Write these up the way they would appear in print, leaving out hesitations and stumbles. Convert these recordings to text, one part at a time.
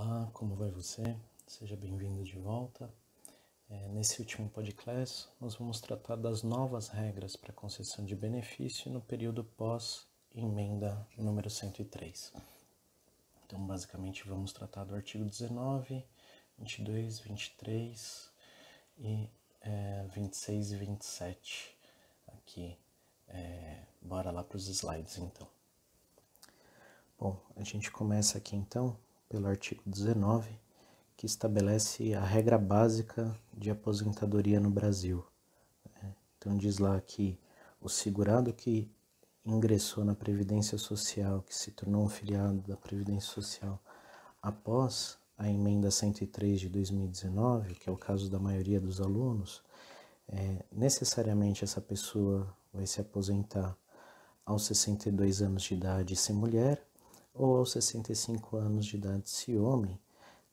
Olá, como vai você? Seja bem-vindo de volta. Nesse último podcast, nós vamos tratar das novas regras para concessão de benefício no período pós-emenda número 103. Então, basicamente, vamos tratar do artigo 19, 22, 23 e 26 e 27 aqui. Bora lá para os slides, então. Bom, a gente começa aqui, então, pelo artigo 19, que estabelece a regra básica de aposentadoria no Brasil. Então diz lá que o segurado que ingressou na Previdência Social, que se tornou um filiado da Previdência Social após a emenda 103 de 2019, que é o caso da maioria dos alunos, necessariamente essa pessoa vai se aposentar aos 62 anos de idade se mulher, ou aos 65 anos de idade se homem,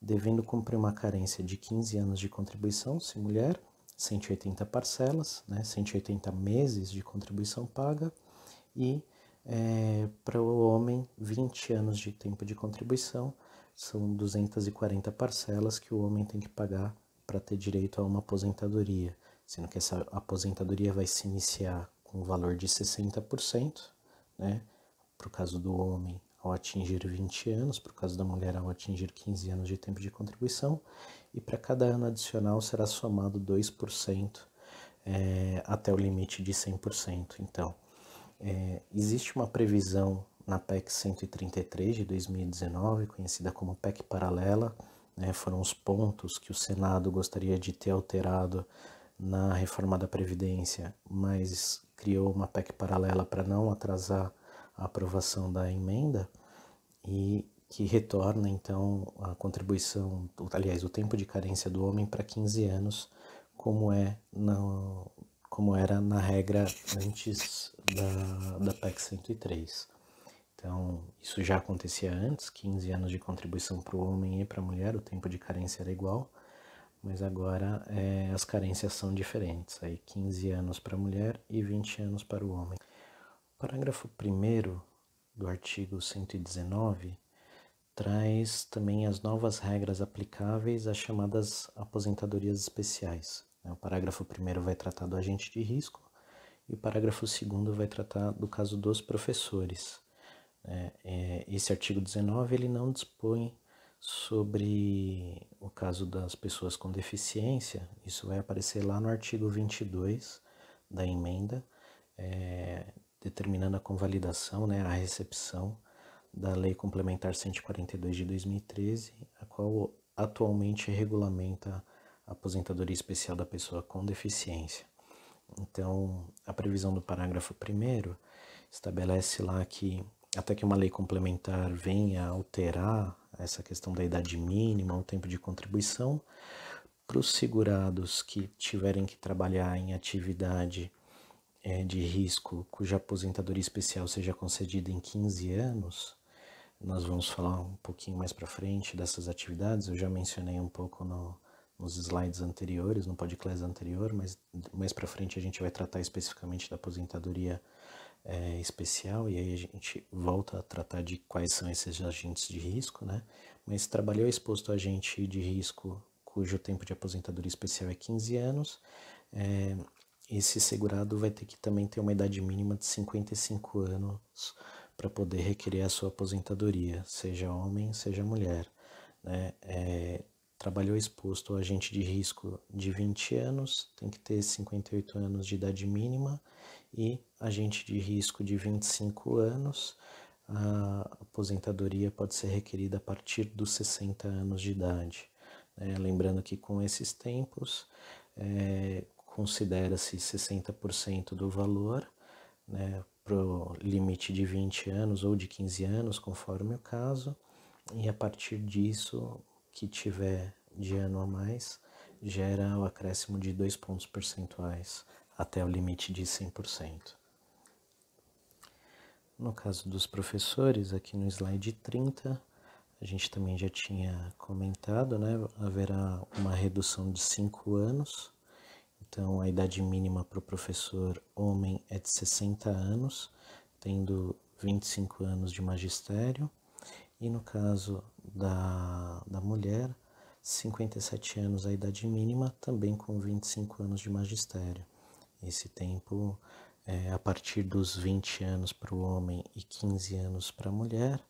devendo cumprir uma carência de 15 anos de contribuição se mulher, 180 parcelas, 180 meses de contribuição paga, e para o homem 20 anos de tempo de contribuição, são 240 parcelas que o homem tem que pagar para ter direito a uma aposentadoria, sendo que essa aposentadoria vai se iniciar com o valor de 60%, para o caso do homem ao atingir 20 anos, para o caso da mulher ao atingir 15 anos de tempo de contribuição, e para cada ano adicional será somado 2% até o limite de 100%. Então, existe uma previsão na PEC 133 de 2019, conhecida como PEC paralela, foram os pontos que o Senado gostaria de ter alterado na reforma da Previdência, mas criou uma PEC paralela para não atrasar a aprovação da emenda, e que retorna então a contribuição, aliás, o tempo de carência do homem para 15 anos, como era na regra antes da PEC 103. Então, isso já acontecia antes, 15 anos de contribuição para o homem e para a mulher, o tempo de carência era igual, mas agora as carências são diferentes, aí 15 anos para a mulher e 20 anos para o homem. O parágrafo 1º do artigo 119 traz também as novas regras aplicáveis às chamadas aposentadorias especiais. O parágrafo 1º vai tratar do agente de risco e o parágrafo 2º vai tratar do caso dos professores. Esse artigo 19 ele não dispõe sobre o caso das pessoas com deficiência, isso vai aparecer lá no artigo 22 da emenda, determinando a convalidação, a recepção da Lei Complementar 142 de 2013, a qual atualmente regulamenta a aposentadoria especial da pessoa com deficiência. Então, a previsão do parágrafo 1º estabelece lá que até que uma lei complementar venha alterar essa questão da idade mínima, o tempo de contribuição, para os segurados que tiverem que trabalhar em atividade de risco, cuja aposentadoria especial seja concedida em 15 anos, nós vamos falar um pouquinho mais para frente dessas atividades, eu já mencionei um pouco nos slides anteriores, no podcast anterior, mas mais para frente a gente vai tratar especificamente da aposentadoria especial, e aí a gente volta a tratar de quais são esses agentes de risco, Mas trabalhou exposto a agente de risco cujo tempo de aposentadoria especial é 15 anos, esse segurado vai ter que também ter uma idade mínima de 55 anos para poder requerer a sua aposentadoria, seja homem, seja mulher. Trabalhou exposto ao agente de risco de 20 anos, tem que ter 58 anos de idade mínima, e agente de risco de 25 anos, a aposentadoria pode ser requerida a partir dos 60 anos de idade. Lembrando que com esses tempos, considera-se 60% do valor, para o limite de 20 anos ou de 15 anos, conforme o caso, e a partir disso, que tiver de ano a mais, gera o acréscimo de 2 pontos percentuais até o limite de 100%. No caso dos professores, aqui no slide 30, a gente também já tinha comentado, haverá uma redução de 5 anos, então a idade mínima para o professor homem é de 60 anos, tendo 25 anos de magistério, e no caso da mulher, 57 anos a idade mínima, também com 25 anos de magistério. Esse tempo, a partir dos 20 anos para o homem e 15 anos para a mulher,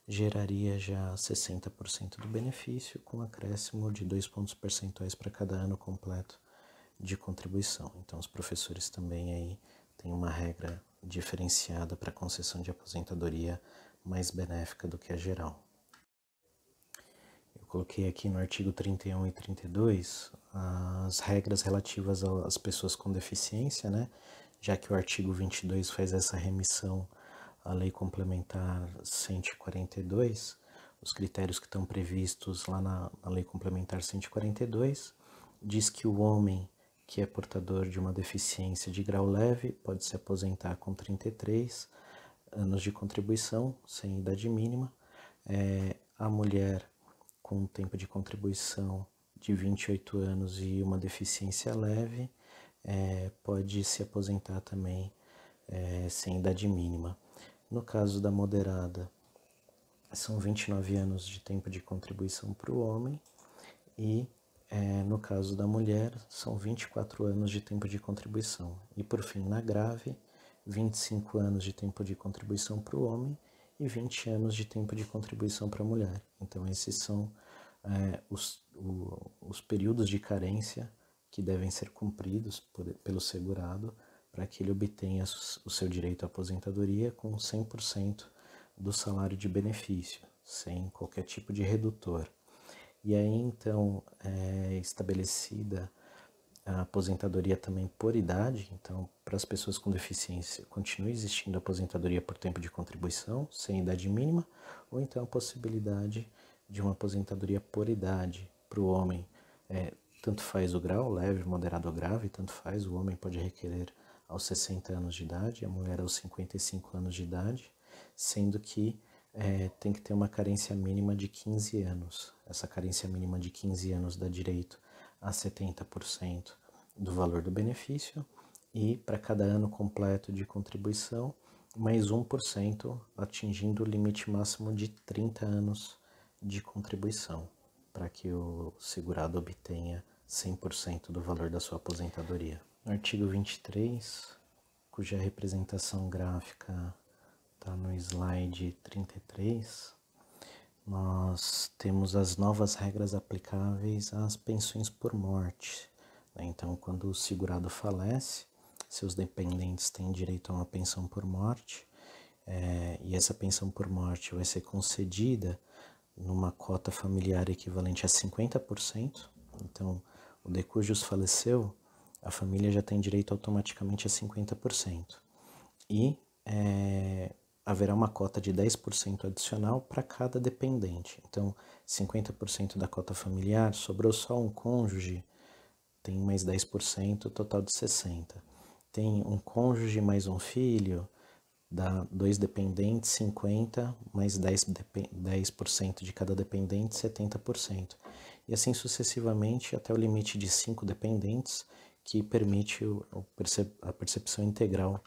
geraria já 60% do benefício, com acréscimo de 2 pontos percentuais para cada ano completo de contribuição. Então, os professores também aí têm uma regra diferenciada para concessão de aposentadoria mais benéfica do que a geral. Eu coloquei aqui no artigo 31 e 32 as regras relativas às pessoas com deficiência, né? Já que o artigo 22 faz essa remissão à Lei Complementar 142, os critérios que estão previstos lá na Lei Complementar 142 diz que o homem que é portador de uma deficiência de grau leve pode se aposentar com 33 anos de contribuição, sem idade mínima. A mulher com um tempo de contribuição de 28 anos e uma deficiência leve pode se aposentar também sem idade mínima. No caso da moderada, são 29 anos de tempo de contribuição para o homem e no caso da mulher, são 24 anos de tempo de contribuição. E, por fim, na grave, 25 anos de tempo de contribuição para o homem e 20 anos de tempo de contribuição para a mulher. Então, esses são os períodos de carência que devem ser cumpridos pelo segurado para que ele obtenha o seu direito à aposentadoria com 100% do salário de benefício, sem qualquer tipo de redutor. E aí, então, é estabelecida a aposentadoria também por idade. Então, para as pessoas com deficiência, continua existindo a aposentadoria por tempo de contribuição, sem idade mínima, ou então a possibilidade de uma aposentadoria por idade para o homem. Tanto faz o grau, leve, moderado ou grave, tanto faz. O homem pode requerer aos 60 anos de idade, a mulher aos 55 anos de idade, sendo que tem que ter uma carência mínima de 15 anos. Essa carência mínima de 15 anos dá direito a 70% do valor do benefício e para cada ano completo de contribuição, mais 1%, atingindo o limite máximo de 30 anos de contribuição, para que o segurado obtenha 100% do valor da sua aposentadoria. No artigo 23, cuja representação gráfica está no slide 33, nós temos as novas regras aplicáveis às pensões por morte. Então, quando o segurado falece, seus dependentes têm direito a uma pensão por morte, e essa pensão por morte vai ser concedida numa cota familiar equivalente a 50%. Então, o de cujos faleceu, a família já tem direito automaticamente a 50%. E haverá uma cota de 10% adicional para cada dependente. Então, 50% da cota familiar, sobrou só um cônjuge, tem mais 10%, total de 60%. Tem um cônjuge mais um filho, dá 2 dependentes, 50%, mais 10% de cada dependente, 70%. E assim sucessivamente até o limite de 5 dependentes, que permite a percepção integral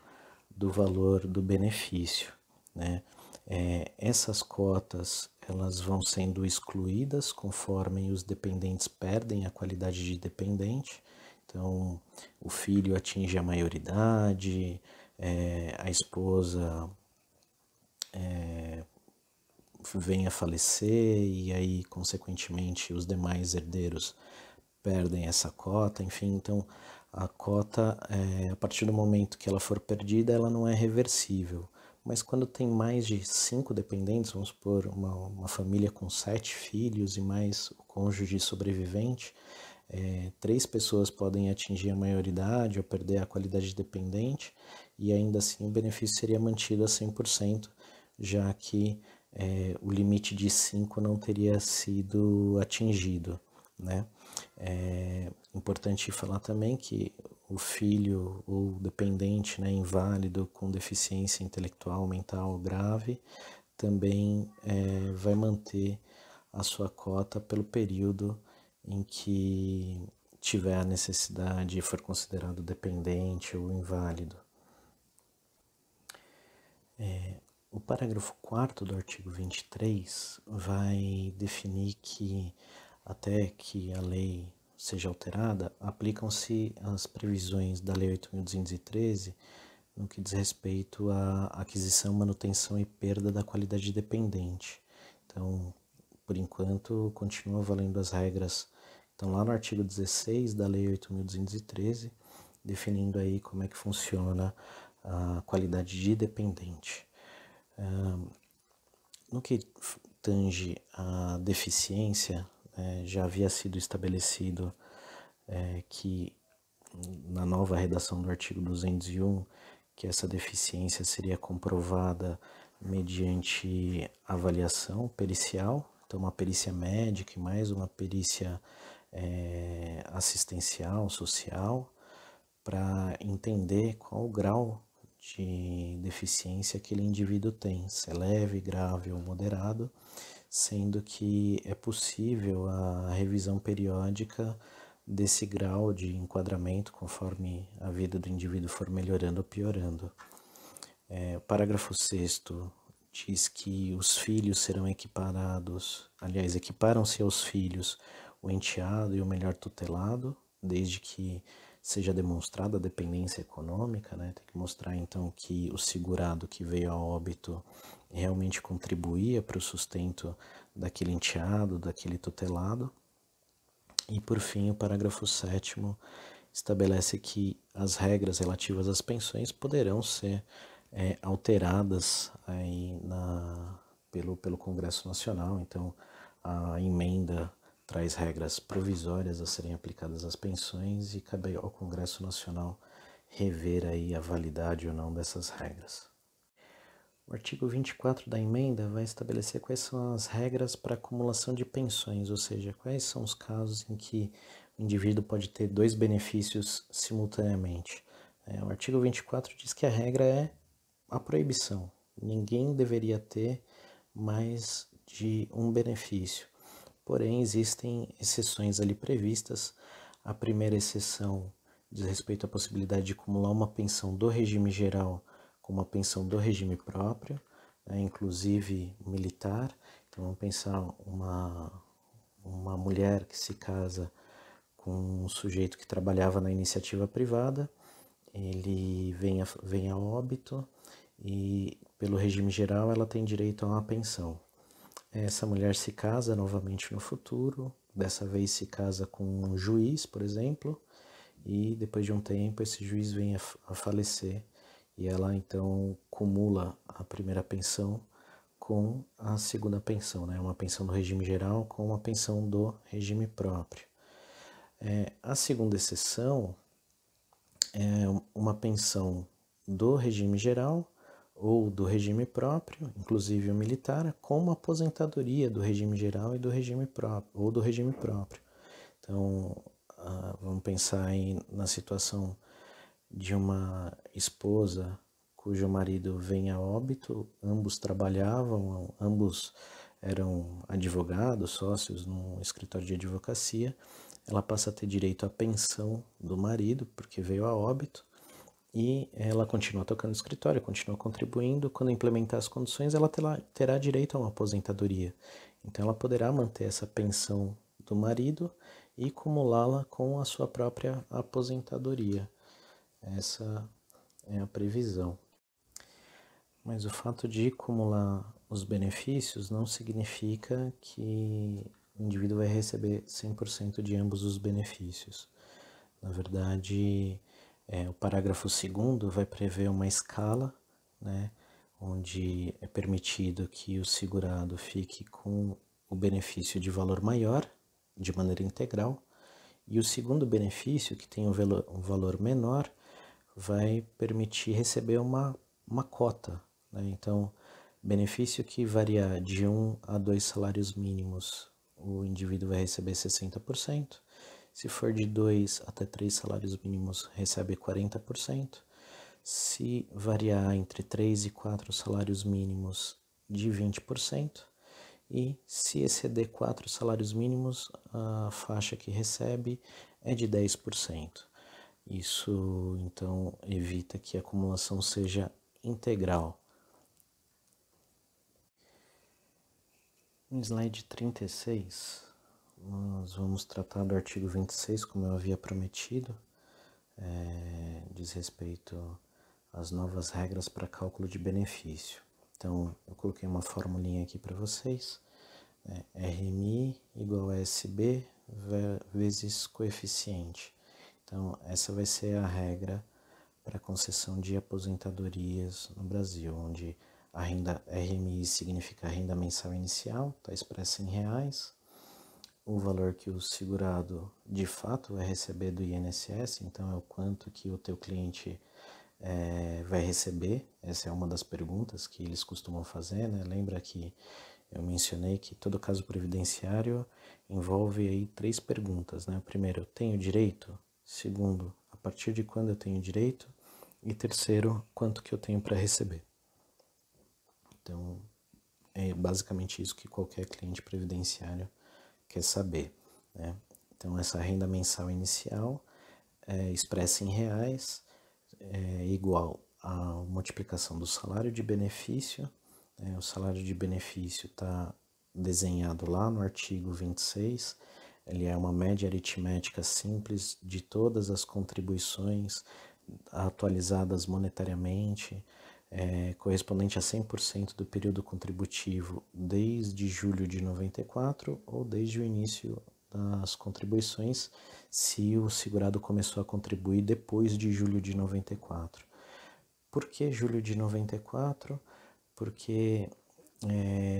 do valor do benefício, né? Essas cotas elas vão sendo excluídas conforme os dependentes perdem a qualidade de dependente. Então, o filho atinge a maioridade, a esposa vem a falecer e aí, consequentemente, os demais herdeiros perdem essa cota, enfim. Então, a cota, a partir do momento que ela for perdida, ela não é reversível. Mas quando tem mais de 5 dependentes, vamos supor uma família com 7 filhos e mais o cônjuge sobrevivente, 3 pessoas podem atingir a maioridade ou perder a qualidade de dependente e ainda assim o benefício seria mantido a 100%, já que o limite de 5 não teria sido atingido, né? É importante falar também que o filho ou dependente, né, inválido com deficiência intelectual, mental grave, também vai manter a sua cota pelo período em que tiver a necessidade e for considerado dependente ou inválido. O parágrafo 4º do artigo 23 vai definir que, até que a lei seja alterada, aplicam-se as previsões da Lei 8.213 no que diz respeito à aquisição, manutenção e perda da qualidade dependente. Então, por enquanto, continua valendo as regras. Então, lá no artigo 16 da Lei 8.213, definindo aí como é que funciona a qualidade de dependente. No que tange a deficiência, já havia sido estabelecido que na nova redação do artigo 201, que essa deficiência seria comprovada mediante avaliação pericial, então uma perícia médica e mais uma perícia assistencial, social, para entender qual o grau de deficiência aquele indivíduo tem, se é leve, grave ou moderado, sendo que é possível a revisão periódica desse grau de enquadramento conforme a vida do indivíduo for melhorando ou piorando. O parágrafo 6º diz que os filhos serão equiparados, aliás, equiparam-se aos filhos o enteado e o melhor tutelado, desde que seja demonstrada a dependência econômica, né? Tem que mostrar então que o segurado que veio a óbito realmente contribuía para o sustento daquele enteado, daquele tutelado. E por fim, o parágrafo 7º estabelece que as regras relativas às pensões poderão ser alteradas aí pelo Congresso Nacional. Então, a emenda traz regras provisórias a serem aplicadas às pensões e cabe ao Congresso Nacional rever aí a validade ou não dessas regras. O artigo 24 da emenda vai estabelecer quais são as regras para acumulação de pensões, ou seja, quais são os casos em que o indivíduo pode ter dois benefícios simultaneamente. O artigo 24 diz que a regra é a proibição. Ninguém deveria ter mais de um benefício. Porém, existem exceções ali previstas. A primeira exceção diz respeito à possibilidade de acumular uma pensão do regime geral com uma pensão do regime próprio, inclusive militar. Então, vamos pensar uma mulher que se casa com um sujeito que trabalhava na iniciativa privada, ele vem a óbito e, pelo regime geral, ela tem direito a uma pensão. Essa mulher se casa novamente no futuro, dessa vez se casa com um juiz, por exemplo, e depois de um tempo esse juiz vem a falecer e ela então cumula a primeira pensão com a segunda pensão, né? Uma pensão do regime geral com uma pensão do regime próprio. A segunda exceção é uma pensão do regime geral ou do regime próprio, inclusive o militar, com uma aposentadoria do regime geral e do regime próprio, ou do regime próprio. Então, vamos pensar aí na situação de uma esposa cujo marido vem a óbito, ambos trabalhavam, ambos eram advogados, sócios num escritório de advocacia, ela passa a ter direito à pensão do marido, porque veio a óbito, e ela continua tocando no escritório, continua contribuindo. Quando implementar as condições, ela terá direito a uma aposentadoria. Então, ela poderá manter essa pensão do marido e acumulá-la com a sua própria aposentadoria. Essa é a previsão. Mas o fato de acumular os benefícios não significa que o indivíduo vai receber 100% de ambos os benefícios. Na verdade, o parágrafo 2º vai prever uma escala, né, onde é permitido que o segurado fique com o benefício de valor maior, de maneira integral, e o segundo benefício, que tem um valor menor, vai permitir receber uma cota, né? Então, benefício que varia de 1 a 2 salários mínimos, o indivíduo vai receber 60%. Se for de 2 até 3 salários mínimos, recebe 40%. Se variar entre 3 e 4 salários mínimos, de 20%. E se exceder 4 salários mínimos, a faixa que recebe é de 10%. Isso, então, evita que a acumulação seja integral. No slide 36, nós vamos tratar do artigo 26, como eu havia prometido, diz respeito às novas regras para cálculo de benefício. Então, eu coloquei uma formulinha aqui para vocês, RMI igual a SB vezes coeficiente. Então, essa vai ser a regra para concessão de aposentadorias no Brasil, onde a renda RMI significa a renda mensal inicial, está expressa em reais, o valor que o segurado de fato vai receber do INSS, então é o quanto que o teu cliente vai receber. Essa é uma das perguntas que eles costumam fazer, né? Lembra que eu mencionei que todo caso previdenciário envolve aí 3 perguntas, né? Primeiro, eu tenho direito? Segundo, a partir de quando eu tenho direito? E terceiro, quanto que eu tenho para receber? Então, é basicamente isso que qualquer cliente previdenciário quer saber, né? Então, essa renda mensal inicial expressa em reais é igual à multiplicação do salário de benefício. O salário de benefício está desenhado lá no artigo 26, ele é uma média aritmética simples de todas as contribuições atualizadas monetariamente, correspondente a 100% do período contributivo desde julho de 94 ou desde o início das contribuições, se o segurado começou a contribuir depois de julho de 94. Por que julho de 94? Porque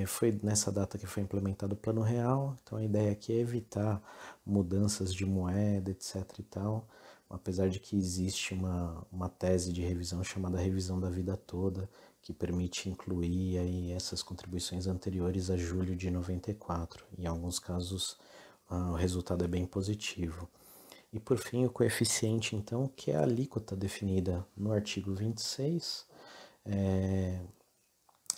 foi nessa data que foi implementado o Plano Real, então a ideia aqui é evitar mudanças de moeda, etc. e tal, apesar de que existe uma tese de revisão chamada revisão da vida toda, que permite incluir aí essas contribuições anteriores a julho de 94. Em alguns casos, o resultado é bem positivo. E por fim, o coeficiente, então, que é a alíquota definida no artigo 26,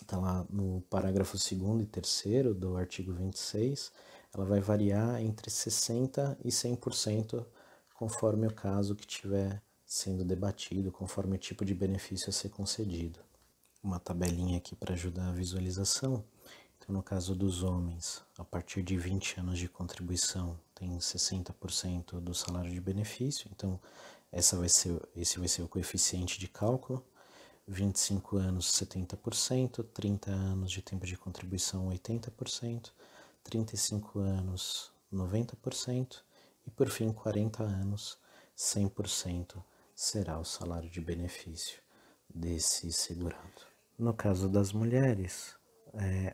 está lá no parágrafo 2º e 3º do artigo 26, ela vai variar entre 60% e 100%, conforme o caso que estiver sendo debatido, conforme o tipo de benefício a ser concedido. Uma tabelinha aqui para ajudar a visualização. Então, no caso dos homens, a partir de 20 anos de contribuição, tem 60% do salário de benefício, então esse vai ser o coeficiente de cálculo. 25 anos, 70%, 30 anos de tempo de contribuição, 80%, 35 anos, 90% e, por fim, 40 anos, 100% será o salário de benefício desse segurado. No caso das mulheres,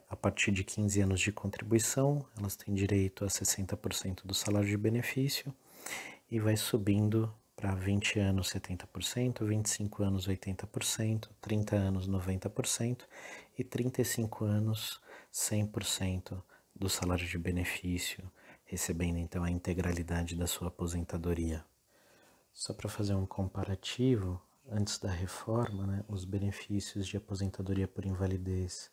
a partir de 15 anos de contribuição, elas têm direito a 60% do salário de benefício e vai subindo para 20 anos 70%, 25 anos 80%, 30 anos 90% e 35 anos 100% do salário de benefício, recebendo então a integralidade da sua aposentadoria. Só para fazer um comparativo, antes da reforma, né, os benefícios de aposentadoria por invalidez,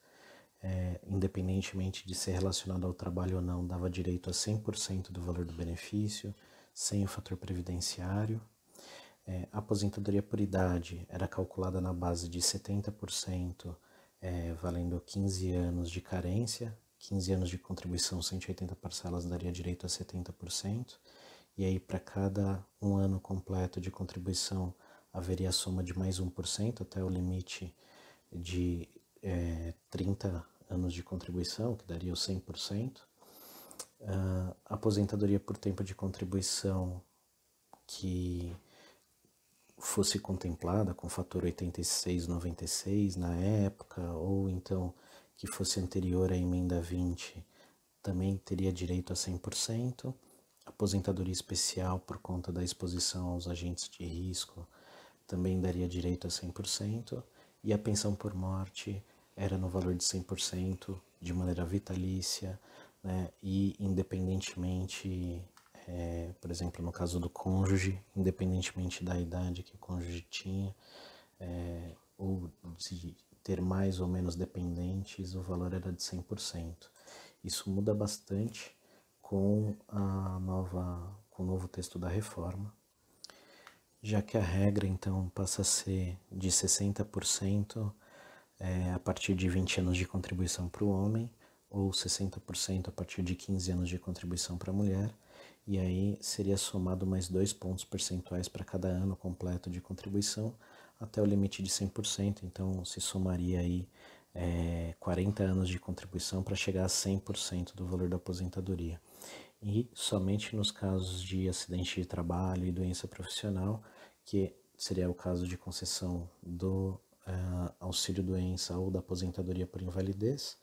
independentemente de ser relacionado ao trabalho ou não, dava direito a 100% do valor do benefício, sem o fator previdenciário. A aposentadoria por idade era calculada na base de 70%, valendo 15 anos de carência, 15 anos de contribuição, 180 parcelas daria direito a 70%, e aí para cada um ano completo de contribuição haveria a soma de mais 1% até o limite de 30 anos de contribuição, que daria o 100%. Aposentadoria por tempo de contribuição que fosse contemplada com fator 86,96 na época, ou então que fosse anterior à emenda 20, também teria direito a 100%. Aposentadoria especial por conta da exposição aos agentes de risco também daria direito a 100%. E a pensão por morte era no valor de 100%, de maneira vitalícia, né? E independentemente, por exemplo, no caso do cônjuge, independentemente da idade que o cônjuge tinha, ou de ter mais ou menos dependentes, o valor era de 100%. Isso muda bastante com o novo texto da reforma, já que a regra então passa a ser de 60% a partir de 20 anos de contribuição para o homem, ou 60% a partir de 15 anos de contribuição para a mulher, e aí seria somado mais 2 pontos percentuais para cada ano completo de contribuição até o limite de 100%, então se somaria aí 40 anos de contribuição para chegar a 100% do valor da aposentadoria. E somente nos casos de acidente de trabalho e doença profissional, que seria o caso de concessão do auxílio-doença ou da aposentadoria por invalidez,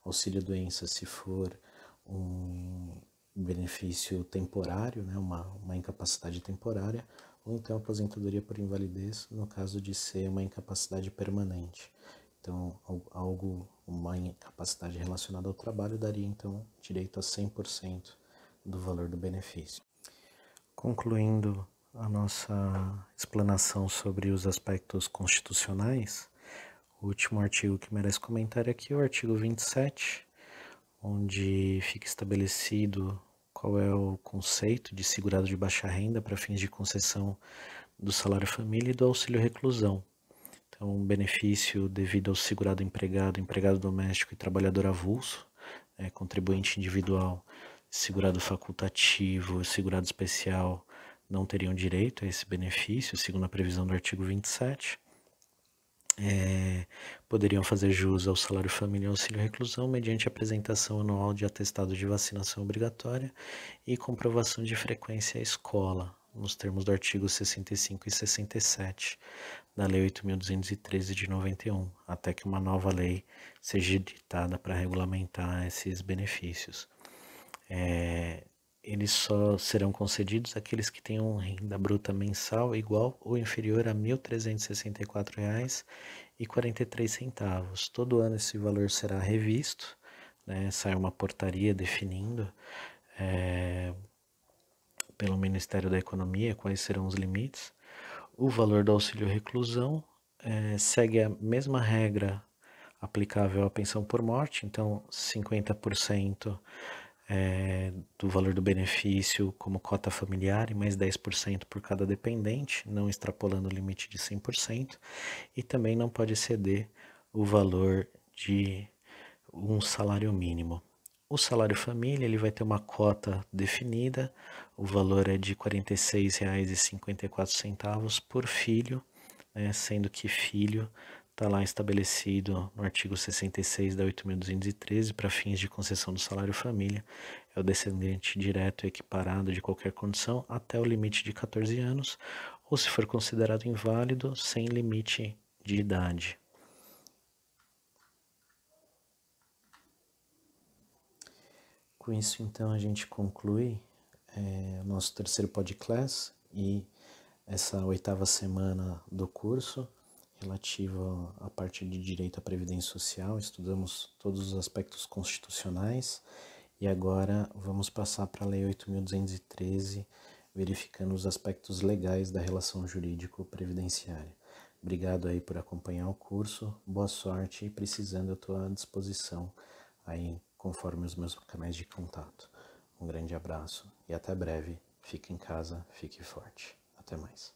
auxílio-doença se for um benefício temporário, né, uma incapacidade temporária, ou então aposentadoria por invalidez no caso de ser uma incapacidade permanente. Então, uma incapacidade relacionada ao trabalho daria então direito a 100% do valor do benefício. Concluindo a nossa explanação sobre os aspectos constitucionais, o último artigo que merece comentário aqui é o artigo 27, onde fica estabelecido qual é o conceito de segurado de baixa renda para fins de concessão do salário família e do auxílio reclusão. Então, um benefício devido ao segurado empregado, empregado doméstico e trabalhador avulso, contribuinte individual, segurado facultativo, segurado especial, não teriam direito a esse benefício, segundo a previsão do artigo 27. Poderiam fazer jus ao salário família e auxílio reclusão mediante apresentação anual de atestado de vacinação obrigatória e comprovação de frequência à escola, nos termos do artigo 65 e 67 da Lei 8.213 de 91, até que uma nova lei seja editada para regulamentar esses benefícios. Eles só serão concedidos àqueles que tenham renda bruta mensal igual ou inferior a R$ 1.364,43. Todo ano esse valor será revisto, né? Sai uma portaria definindo pelo Ministério da Economia quais serão os limites. O valor do auxílio reclusão segue a mesma regra aplicável à pensão por morte, então 50% do valor do benefício como cota familiar e mais 10% por cada dependente, não extrapolando o limite de 100%, e também não pode exceder o valor de um salário mínimo. O salário família ele vai ter uma cota definida, o valor é de R$ 46,54 por filho, né, sendo que filho está lá estabelecido no artigo 66 da 8.213 para fins de concessão do salário família, é o descendente direto equiparado de qualquer condição até o limite de 14 anos, ou se for considerado inválido, sem limite de idade. Com isso, então, a gente conclui o nosso terceiro podcast e essa 8ª semana do curso relativa à parte de direito à previdência social. Estudamos todos os aspectos constitucionais e agora vamos passar para a Lei 8.213, verificando os aspectos legais da relação jurídico-previdenciária. Obrigado aí por acompanhar o curso, boa sorte e precisando eu estou à disposição aí conforme os meus canais de contato. Um grande abraço e até breve. Fique em casa, fique forte. Até mais.